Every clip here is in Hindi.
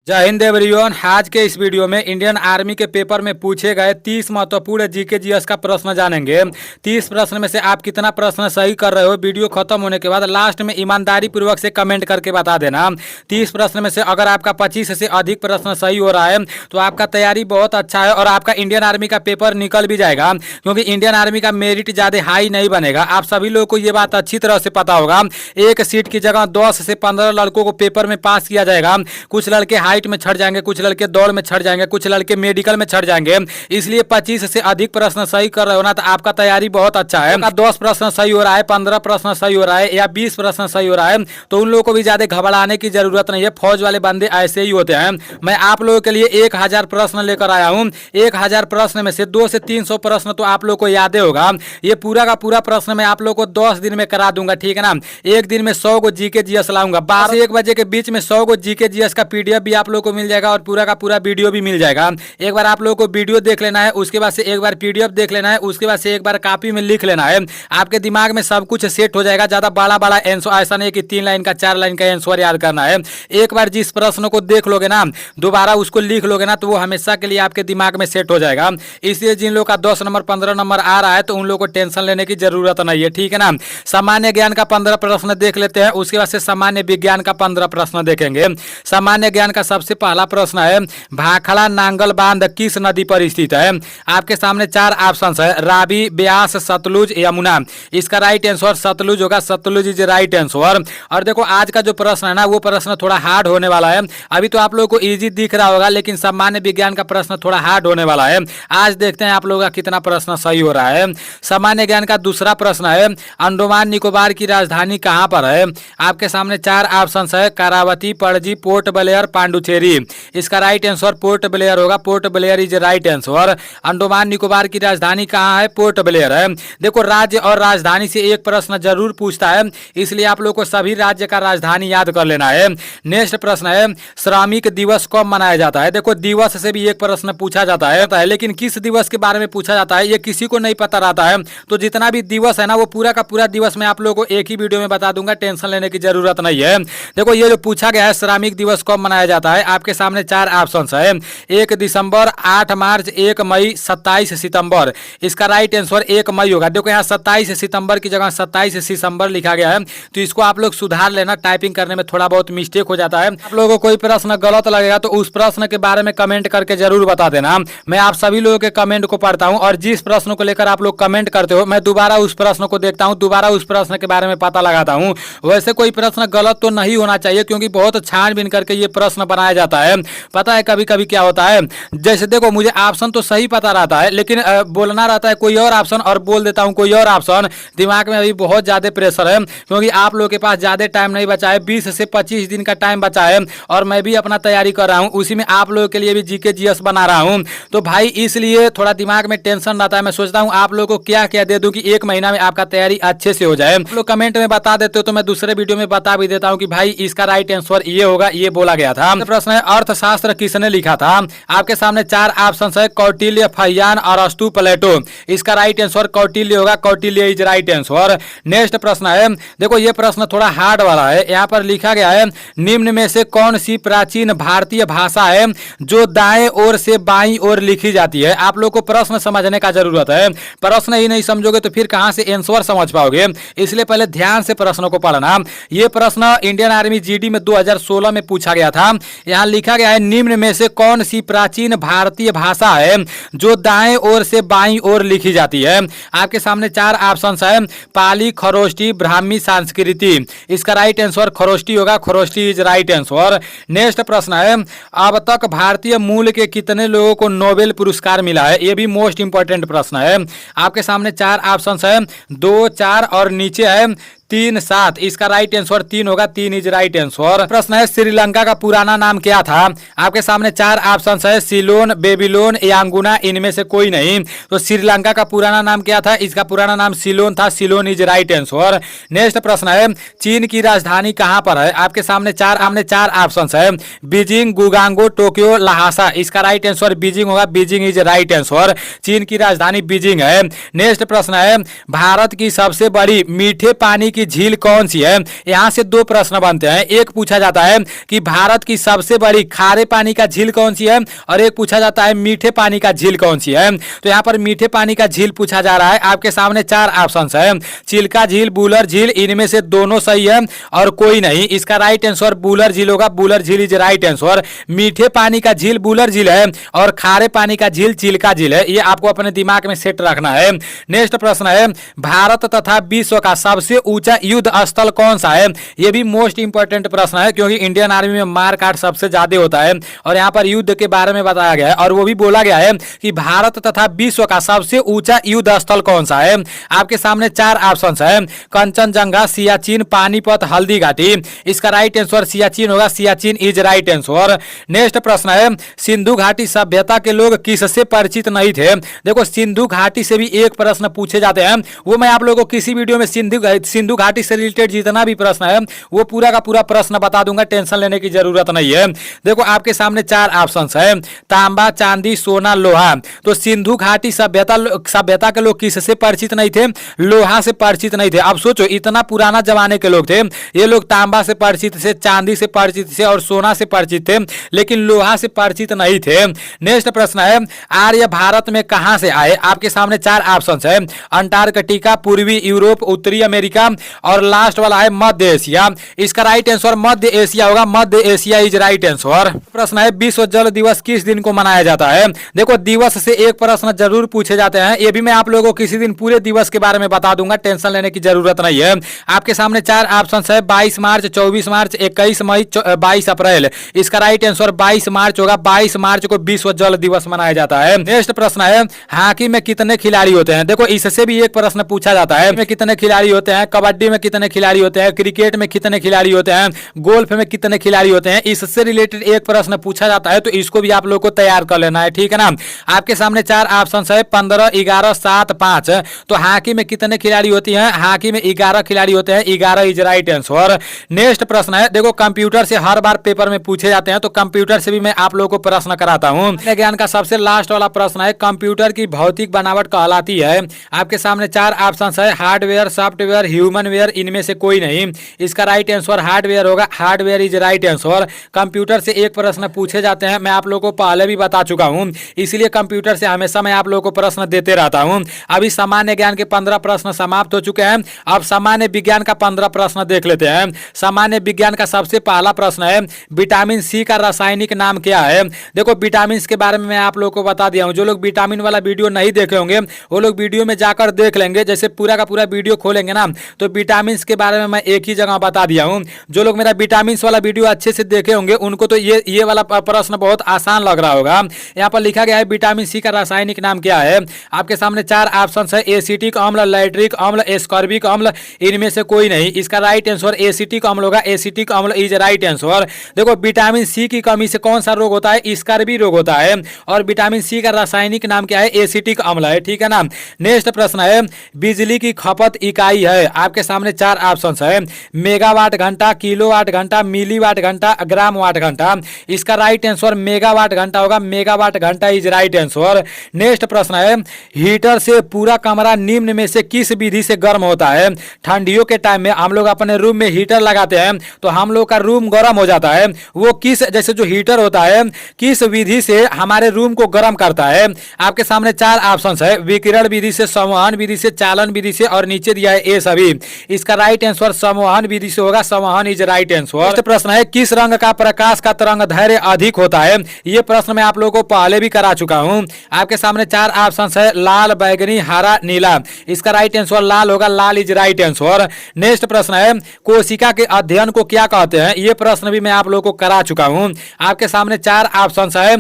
जय हिंद एवरीवन। आज के इस वीडियो में इंडियन आर्मी के पेपर में पूछे गए 30 महत्वपूर्ण जीके जीएस का प्रश्न जानेंगे। 30 प्रश्न में से आप कितना प्रश्न सही कर रहे हो, वीडियो खत्म होने के बाद लास्ट में ईमानदारी पूर्वक से कमेंट करके बता देना। 30 प्रश्न में से अगर आपका 25 से अधिक प्रश्न सही हो रहा है तो आपका तैयारी बहुत अच्छा है और आपका इंडियन आर्मी का पेपर निकल भी जाएगा, क्योंकि इंडियन आर्मी का मेरिट ज्यादा हाई नहीं बनेगा। आप सभी लोगों को ये बात अच्छी तरह से पता होगा। एक सीट की जगह 10 से 15 लड़कों को पेपर में पास किया जाएगा। कुछ लड़के हाइट में छट जाएंगे, कुछ लड़के दौड़ में छट जाएंगे, कुछ लड़के मेडिकल में छट जाएंगे। इसलिए 25 से अधिक प्रश्न सही कर रहे हो ना तो आपका तैयारी बहुत अच्छा है। 10 प्रश्न सही हो रहा है, 15 प्रश्न सही हो रहा है या 20 प्रश्न सही हो रहा है तो उन लोगों को भी ज्यादा घबराने की जरूरत नहीं है। फौज वाले बंदे ऐसे ही होते हैं। मैं आप लोगों के लिए 1000 प्रश्न लेकर आया हूं। 1000 प्रश्न में से 200 से 300 प्रश्न तो आप लोग को याद होगा। ये पूरा का पूरा प्रश्न मैं आप लोग को 10 दिन में करा दूंगा, ठीक है ना। एक दिन में 100 को जीके जीएस लाऊंगा। 12 से 1 बजे के बीच में 100 को जीके जीएस का पीडीएफ भी आप लोग को मिल जाएगा और पूरा का पूरा वीडियो भी मिल जाएगा। एक बार आप लोगों को वीडियो देख लेना है, उसके बाद से एक बार पीडीएफ देख लेना है, उसके बाद से एक बार कॉपी में लिख लेना है। आपके दिमाग में सब कुछ सेट हो जाएगा। ज्यादा बड़ा बड़ा आंसर ऐसा नहीं कि 3 लाइन का 4 लाइन का आंसर याद करना है। एक बार जिस प्रश्न को देख लोगे ना, दोबारा उसको लिख लोगे ना, तो वो हमेशा के लिए आपके दिमाग में सेट हो जाएगा। इसलिए जिन लोग का 10 नंबर 15 नंबर आ रहा है तो उन लोगों को टेंशन लेने की जरूरत नहीं है, ठीक है ना। सामान्य ज्ञान का 15 प्रश्न देख लेते हैं, उसके बाद से सामान्य विज्ञान का 15 प्रश्न देखेंगे। सामान्य ज्ञान का सबसे पहला प्रश्न है, भाखड़ा नांगल बांध किस नदी पर स्थित है। आपके सामने 4 ऑप्शन है, रावी, ब्यास, सतलुज, यमुना। इसका राइट आंसर सतलुज होगा। Sutlej is right answer. और देखो आज का जो प्रश्न है ना, वो प्रश्न थोड़ा हार्ड होने वाला है। अभी तो आप लोगों को इजी दिख रहा होगा, लेकिन सामान्य विज्ञान का प्रश्न थोड़ा हार्ड होने वाला है। आज देखते हैं आप लोगों का कितना प्रश्न सही हो रहा है। सामान्य ज्ञान का दूसरा प्रश्न है, अंडमान निकोबार की राजधानी कहां पर है। आपके सामने 4 ऑप्शन है, करावती, पणजी, पोर्ट ब्लेयर, पांडुचेरी। इसका राइट आंसर पोर्ट ब्लेयर होगा। Port Blair is right answer. Andaman Nicobar की राजधानी कहां है, पोर्ट ब्लेयर है। देखो राज्य और राजधानी से एक प्रश्न जरूर पूछता है, इसलिए आप लोग को सभी राज्य का राजधानी याद कर लेना है। नेक्स्ट प्रश्न है, श्रमिक दिवस कब मनाया जाता है। देखो दिवस से भी एक प्रश्न पूछा जाता है, लेकिन किस दिवस के बारे में पूछा जाता है ये किसी को नहीं पता रहता है। तो जितना भी दिवस है ना, वो पूरा का पूरा दिवस मैं आप लोगों को एक ही वीडियो में बता दूंगा, टेंशन लेने की जरूरत नहीं है। देखो ये जो पूछा गया है, श्रमिक दिवस कब मनाया जाता है, आपके सामने 4 ऑप्शन है, 1 दिसंबर, 8 मार्च, 1 मई, 27 सितंबर। इसका राइट आंसर 1 मई होगा। देखो यहाँ 27 सितंबर की जगह 27 सितंबर लिखा गया है, तो इसको आप लोग सुधार लेना। टाइपिंग करने में थोड़ा बहुत मिस्टेक हो जाता है। आप लोगों को कोई प्रश्न गलत लगेगा तो उस प्रश्न के बारे में कमेंट करके जरूर बता देना। मैं आप सभी लोगों के कमेंट को पढ़ता हूँ और जिस प्रश्न को लेकर आप लोग कमेंट करते हो मैं दोबारा उस प्रश्न को देखता हूँ, दोबारा उस प्रश्न के बारे में पता लगाता हूँ। वैसे कोई प्रश्न गलत तो नहीं होना चाहिए, क्योंकि बहुत छानबीन करके ये प्रश्न बनाया जाता है। पता है कभी कभी क्या होता है, जैसे देखो मुझे ऑप्शन तो सही पता रहता है, लेकिन बोलना रहता है कोई और ऑप्शन और बोल देता हूं कोई और ऑप्शन। दिमाग में अभी बहुत ज्यादा प्रेशर है, क्योंकि आप लोगों के पास ज्यादा टाइम नहीं बचा है। 20 से 25 दिन का टाइम बचा है और मैं भी अपना तैयारी कर रहा हूं, उसी में आप लोगों के लिए भी जीके जीएस बना रहा हूं। तो भाई इसलिए थोड़ा दिमाग में टेंशन रहता है। मैं सोचता हूँ आप लोगों को क्या क्या दे दूं कि 1 महीना में आपका तैयारी अच्छे से हो जाए। आप लोग कमेंट में बता देते हो तो मैं दूसरे वीडियो में बता भी देता हूँ कि भाई इसका राइट आंसर ये होगा, ये बोला गया था। प्रश्न है, अर्थशास्त्र किसने लिखा था। आपके सामने 4 ऑप्शन है, कौटिल्य, फहियान, अरस्तु, प्लेटो। इसका राइट आंसर कौटिल्य होगा। Kautilya is right answer. Next प्रश्न है, देखो ये प्रश्न थोड़ा हार्ड वाला है। यहाँ पर लिखा गया है, निम्न में से कौन सी प्राचीन भारतीय भाषा है जो दाएं ओर से बाईं ओर लिखी जाती है। आप लोग को प्रश्न समझने का जरूरत है। प्रश्न ही नहीं समझोगे तो फिर कहां से आंसर समझ पाओगे, इसलिए पहले ध्यान से प्रश्न को पढ़ना। यह प्रश्न इंडियन आर्मी जीडी में 2016 में पूछा गया था। यहाँ लिखा गया है, निम्न में से कौन सी प्राचीन भारतीय भाषा है जो दाएं ओर से बाईं ओर लिखी जाती है। आपके सामने 4 ऑप्शन है, पाली, खरोष्टी, ब्राह्मी, संस्कृति। इसका राइट आंसर खरोष्टी होगा। Kharosthi is right answer. Next प्रश्न है, अब तक भारतीय मूल के कितने लोगों को नोबेल पुरस्कार मिला है। यह भी मोस्ट इंपोर्टेंट प्रश्न है। आपके सामने 4 ऑप्शन है, 2, 4 और नीचे है 3, 7। इसका राइट आंसर 3 होगा। 3 इज राइट आंसर। प्रश्न है, श्रीलंका का पुराना नाम क्या था। आपके सामने 4 ऑप्शन है, सिलोन, बेबीलोन, यांगुना। इनमें से कोई नहीं। तो श्रीलंका का पुराना नाम क्या था, इसका पुराना नाम सिलोन था। Ceylon is right answer. Next प्रश्न है, चीन की राजधानी कहां पर है। आपके सामने 4 ऑप्शन है, बीजिंग, गुगांगो, टोक्यो, लहासा। इसका राइट आंसर बीजिंग होगा। Beijing is right answer. चीन की राजधानी बीजिंग है। नेक्स्ट प्रश्न है, भारत की सबसे बड़ी मीठे पानी की झील कौन सी है? यहाँ से दो प्रश्न बनते हैं। एक पूछा जाता है कि भारत की सबसे बड़ी खारे पानी का झील कौन सी है, और एक पूछा जाता है मीठे पानी का झील कौन सी है। तो यहाँ पर मीठे पानी का झील पूछा जा रहा है। आपके सामने चार ऑप्शन है, चिल्का झील, बुलर झील, इनमें से दोनों सही है और कोई नहीं। इसका राइट आंसर बुलर झील होगा। बुलर झील इज राइट आंसर। मीठे पानी का झील बुलर झील है और खारे पानी का झील चिल्का झील है। ये आपको अपने दिमाग में सेट रखना है। नेक्स्ट प्रश्न है, भारत तथा विश्व का सबसे ऊंचा युद्ध स्थल कौन सा है? ये भी मोस्ट इंपोर्टेंट प्रश्न है, क्योंकि इंडियन आर्मी में मार काट सबसे ज्यादा होता है और यहाँ पर युद्ध के बारे में बताया गया है, और वो भी बोला गया है कि भारत तथा विश्व का सबसे ऊंचा युद्ध स्थल कौन सा है। आपके सामने चार ऑप्शन है, कंचनजंगा, सियाचिन, पानीपत, हल्दी घाटी। इसका राइट आंसर सियाचिन होगा। Siachen is right answer. Next प्रश्न है, सिंधु घाटी सभ्यता के लोग किससे परिचित नहीं थे? देखो, सिंधु घाटी से भी एक प्रश्न पूछे जाते हैं, वो मैं आप लोगों को किसी वीडियो में सिंधु घाटी से रिलेटेड जितना भी प्रश्न है वो पूरा का पूरा प्रश्न बता दूंगा, टेंशन लेने की जरूरत नहीं है। देखो, आपके सामने चार ऑप्शन है, तांबा, चांदी, सोना, लोहा। तो सिंधु घाटी सभ्यता के लोग किससे परिचित नहीं थे? लोहा से परिचित नहीं थे। अब सोचो, इतना पुराना जमाने के लोग थे, ये लोग तांबा से परिचित थे, चांदी से परिचित थे और सोना से परिचित थे, लेकिन लोहा से परिचित नहीं थे। नेक्स्ट प्रश्न है, आर्य भारत में कहां से आए? आपके सामने चार ऑप्शन है, अंटार्कटिका, पूर्वी यूरोप, उत्तरी अमेरिका और लास्ट वाला है मध्य एशिया। इसका राइट आंसर मध्य एशिया होगा। मध्य एशिया इज राइट आंसर। प्रश्न है, विश्व जल दिवस किस दिन को मनाया जाता है? देखो, दिवस से एक प्रश्न जरूर पूछे जाते हैं, ये भी मैं आप लोगों को किसी दिन पूरे दिवस के बारे में बता दूंगा, टेंशन लेने की जरूरत नहीं है। आपके सामने चार ऑप्शन है, 22 मार्च, 24 मार्च, 21 मई, 22 अप्रैल। इसका राइट आंसर 22 मार्च होगा। 22 मार्च को विश्व जल दिवस मनाया जाता है। नेक्स्ट प्रश्न है, हॉकी में कितने खिलाड़ी होते हैं? देखो, इससे भी एक प्रश्न पूछा जाता है, में कितने खिलाड़ी होते हैं, कबड्डी में कितने खिलाड़ी होते हैं, क्रिकेट में कितने खिलाड़ी होते हैं, गोल्फ में कितने खिलाड़ी होते हैं। इससे रिलेटेड एक प्रश्न पूछा जाता है, तो इसको भी आप लोग को तैयार कर लेना है, ठीक है ना। आपके सामने चार ऑप्शन है, 15, 11, 7, 5। तो हॉकी में कितने खिलाड़ी होती हैं? हॉकी में 11 खिलाड़ी होते हैं। 11 इज राइट आंसर। नेक्स्ट प्रश्न है, देखो, कंप्यूटर से हर बार पेपर में पूछे जाते हैं, तो कंप्यूटर से भी मैं आप लोगों को प्रश्न कराता हूं। ज्ञान का सबसे लास्ट वाला प्रश्न है, कंप्यूटर की भौतिक बनावट कहलाती है? आपके सामने चार ऑप्शन है, हार्डवेयर, सॉफ्टवेयर, ह्यूमनवेयर, इनमें से कोई नहीं। इसका राइट आंसर हार्डवेयर होगा। Hardware is right answer. Computer से एक प्रश्न पूछे जाते हैं, मैं आप लोगों को पहले भी बता चुका हूं, इसलिए कंप्यूटर से हमेशा मैं आप लोगों को प्रश्न देते रहता हूं। अभी सामान्य ज्ञान के 15 प्रश्न समाप्त हो चुके हैं। अब सामान्य विज्ञान का 15 प्रश्न देख लेते हैं। सामान्य विज्ञान का सबसे पहला प्रश्न है, विटामिन सी का रासायनिक नाम क्या है? देखो, विटामिन के बारे में मैं आप लोगों को बता दिया हूं। जो लोग विटामिन वाला वीडियो नहीं देखे होंगे वो लोग वीडियो में जाकर देख लेंगे। जैसे पूरा का पूरा वीडियो खोलेंगे ना, तो विटामिन के बारे में मैं एक ही जगह बता दिया हूं। जो लोग मेरा विटामिन वाला वीडियो अच्छे से देखे होंगे उनको तो ये वाला प्रश्न बहुत आसान लग रहा होगा। यहाँ पर लिखा गया है, विटामिन सी का रासायनिक नाम क्या है? आपके सामने चार ऑप्शन है, एसिटिक अम्ल, लैट्रिक अम्ल, एस्कॉर्बिक अम्ल, इनमें से कोई नहीं। इसका राइट आंसर एसिटिक अम्ल होगा। एसिटिक अम्ल इज राइट आंसर। देखो, विटामिन सी की कमी से कौन सा रोग होता है? स्कर्वी रोग होता है। और विटामिन सी का रासायनिक नाम क्या है? एसिटिक अम्ल है, ठीक है ना। नेक्स्ट प्रश्न है, बिजली की खपत इकाई है? आपके सामने चार ऑप्शन है, मेगावाट घंटा, किलोवाट घंटा, मिलीवाट घंटा, ग्राम वाट घंटा। इसका राइट आंसर मेगावाट घंटा होगा। मेगावाट घंटा इज राइट आंसर। नेक्स्ट प्रश्न है, हीटर से पूरा कमरा निम्न में से किस विधि से गर्म होता है? ठंडियों के टाइम में हम लोग अपने रूम में हीटर लगाते हैं तो हम लोग का रूम गर्म हो जाता है। वो किस, जैसे जो हीटर होता है, किस विधि से हमारे रूम को गर्म करता है? आपके सामने चार ऑप्शन है, विकिरण विधि से, संवहन विधि से, चालन विधि से और नीचे दिया है ए सभी। इसका राइट आंसर संवहन विधि से होगा। संवहन इज राइट आंसर। प्रश्न है, किस रंग का प्रकाश का तरंग दैर्घ्य अधिक होता है? ये प्रश्न मैं आप लोगों को पहले भी करा चुका हूं। आपके सामने चार ऑप्शन है, लाल, बैगनी, हरा, नीला। इसका राइट आंसर लाल होगा। लाल इज राइट आंसर। नेक्स्ट प्रश्न है, कोशिका के अध्ययन को क्या कहते हैं? ये प्रश्न भी मैं आप लोगों को करा चुका हूं। आपके सामने चार ऑप्शन है,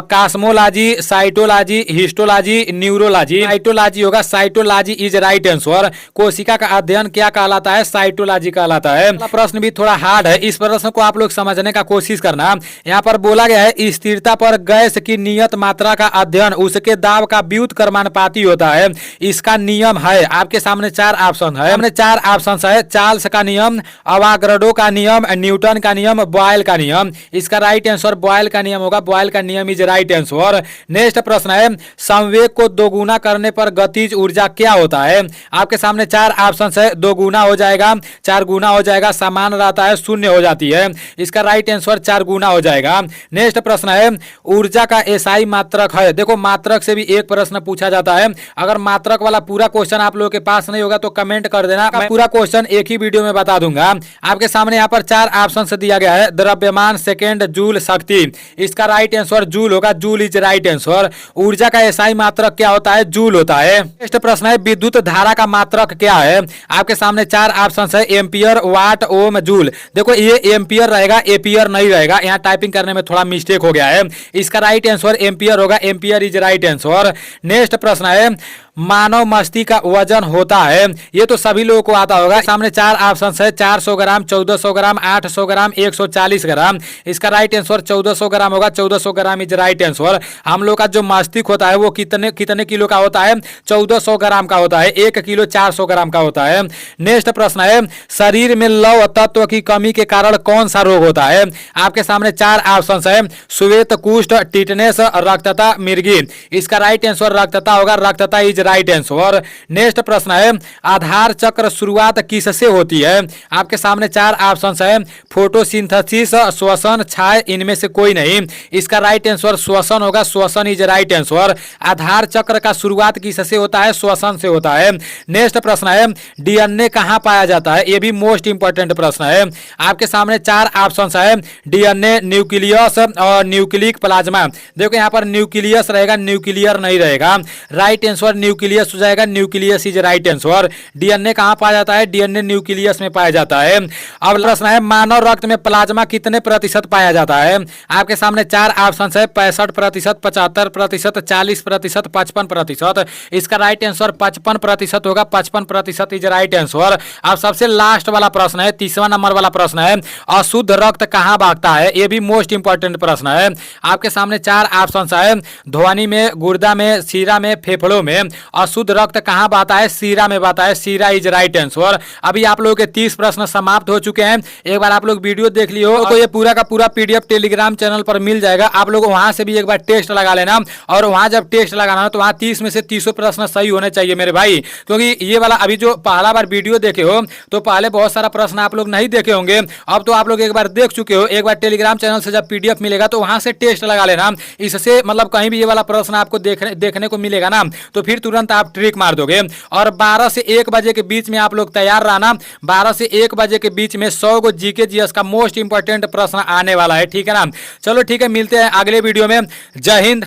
कास्मोलॉजी, साइटोलॉजी, हिस्टोलॉजी, न्यूरोलॉजी। साइटोलॉजी होगा। Cytology is right answer. कोशिका का अध्ययन क्या कहलाता है? साइटोलॉजी कहलाता है। प्रश्न भी थोड़ा हार्ड है, इस प्रश्न को आप लोग समझने का कोशिश करना। यहाँ पर बोला गया है, स्थिरता पर गैस की नियत मात्रा का अध्ययन उसके दाब का व्युत्क्रमानुपाती होता है। इसका नियम है। आपके सामने चार ऑप्शन है। हमने चार ऑप्शन है, चार्ल्स का नियम, अवागाड्रो का नियम, न्यूटन का नियम, बॉयल का नियम। इसका राइट आंसर बॉयल का नियम होगा। बॉयल का नियम इज राइट आंसर। नेक्स्ट प्रश्न है, संवेग को दोगुना करने पर गतिज ऊर्जा क्या होता है? आपके सामने चार ऑप्शन है, 2 गुना हो जाएगा, 4 गुना हो जाएगा, समान रहता है, शून्य हो जाती है। इसका राइट आंसर 4 गुना हो जाएगा। नेक्स्ट प्रश्न है ऊर्जा का एसआई मात्रक है। देखो मात्रक से भी एक प्रश्न पूछा जाता है। अगर मात्रक वाला पूरा क्वेश्चन आप लोगों के पास नहीं होगा तो कमेंट कर देना, मैं पूरा क्वेश्चन एक ही वीडियो में बता दूंगा। आपके सामने यहाँ पर 4 ऑप्शन से दिया गया है। द्रव्यमान, सेकेंड, जूल, शक्ति। इसका राइट आंसर जूल होगा। Joule is right answer. ऊर्जा का एसआई मात्रक क्या होता है? जूल होता है। नेक्स्ट प्रश्न है विद्युत धारा का मात्रक क्या है? आपके सामने 4 ऑप्शन है। एम्पियर, वाट, ओम, जूल। देखो ये एम्पियर रहेगा, एपियर नहीं रहेगा। यहाँ टाइपिंग करने में थोड़ा मिस्टेक हो गया है। इसका राइट आंसर एम्पियर होगा। Ampere is right answer. Next प्रश्न है मानव मस्तिष्क का वजन होता है। ये तो सभी लोगों को आता होगा। सामने 4 ऑप्शन है। 400 ग्राम, 1400 ग्राम, 800 ग्राम, 140 ग्राम। इसका राइट आंसर 1400 ग्राम होगा। 1400 ग्राम इज राइट आंसर। हम लोग का जो मस्तिष्क होता है वो कितने कितने किलो का होता है? 1400 ग्राम का होता है। 1 किलो 400 ग्राम का होता है। नेक्स्ट प्रश्न है शरीर में लौह तत्व की कमी के कारण कौन सा रोग होता है? आपके सामने 4 ऑप्शन है। श्वेत कुष्ठ, टिटनेस, रक्तता, मिर्गी। इसका राइट आंसर रक्तता होगा। रक्तता इज राइट आंसर। नेक्स्ट प्रश्न है आधार चक्र शुरुआत किससे होती है? आपके सामने 4 ऑप्शन है। फोटोसिंथेसिस, श्वसन, क्षय, इनमें से कोई नहीं। इसका राइट आंसर श्वसन होगा। श्वसन इज राइट आंसर। आधार चक्र का शुरुआत किससे होता है? श्वसन से होता है। नेक्स्ट प्रश्न है डीएनए कहां पाया जाता है? यह भी मोस्ट इंपोर्टेंट प्रश्न है। आपके सामने 4 ऑप्शन है। डीएनए, न्यूक्लियस और न्यूक्लिक प्लाज्मा। देखो यहाँ पर न्यूक्लियस रहेगा, न्यूक्लियर नहीं रहेगा। राइट आंसर न्यूक्लियस हो जाएगा। Nucleus is right answer. DNA कहां पाया जाता है? डीएनए न्यूक्लियस में पाया जाता है। अब प्रश्न है मानव रक्त में प्लाज्मा कितने प्रतिशत पाया जाता है? आपके सामने 4 ऑप्शन है। 65%, 75%, 40%, 55%। इसका राइट आंसर 55% होगा। 55% इज राइट आंसर। अब सबसे लास्ट वाला प्रश्न है, 30वां नंबर वाला प्रश्न है अशुद्ध रक्त कहां भागता है? यह भी मोस्ट इंपोर्टेंट प्रश्न है। आपके सामने 4 ऑप्शन है। ध्वनि में, गुर्दा में, सीरा में, फेफड़ों में। अशुद्ध रक्त कहां बहता है? सीरा में बहता है। सीरा इज राइट आंसर। अभी आप लोगों के 30 प्रश्न समाप्त हो चुके हैं। एक बार आप लोग वीडियो देख लियो तो ये पूरा का पूरा पीडीएफ टेलीग्राम चैनल पर मिल जाएगा। आप लोग वहां से भी एक बार टेस्ट लगा लेना। और वहां जब टेस्ट लगाना हो तो वहां 30 में से 30 प्रश्न सही होने चाहिए मेरे भाई, क्योंकि ये वाला अभी जो पहला बार वीडियो देखे हो तो पहले बहुत सारा प्रश्न आप लोग नहीं देखे होंगे। अब तो आप लोग एक बार देख चुके हो। एक बार टेलीग्राम चैनल से जब पीडीएफ मिलेगा तो वहां से टेस्ट लगा लेना। इससे मतलब कहीं भी ये वाला प्रश्न आपको देखने को मिलेगा ना तो फिर तुरंत आप ट्रिक मार दोगे। और 12 से 1 बजे के बीच में आप लोग तैयार रहना। 12 से 1 बजे के बीच में 100 गो जीके जीएस का मोस्ट इंपोर्टेंट प्रश्न आने वाला है। ठीक है ना? चलो ठीक है, मिलते हैं अगले वीडियो में। जय हिंद।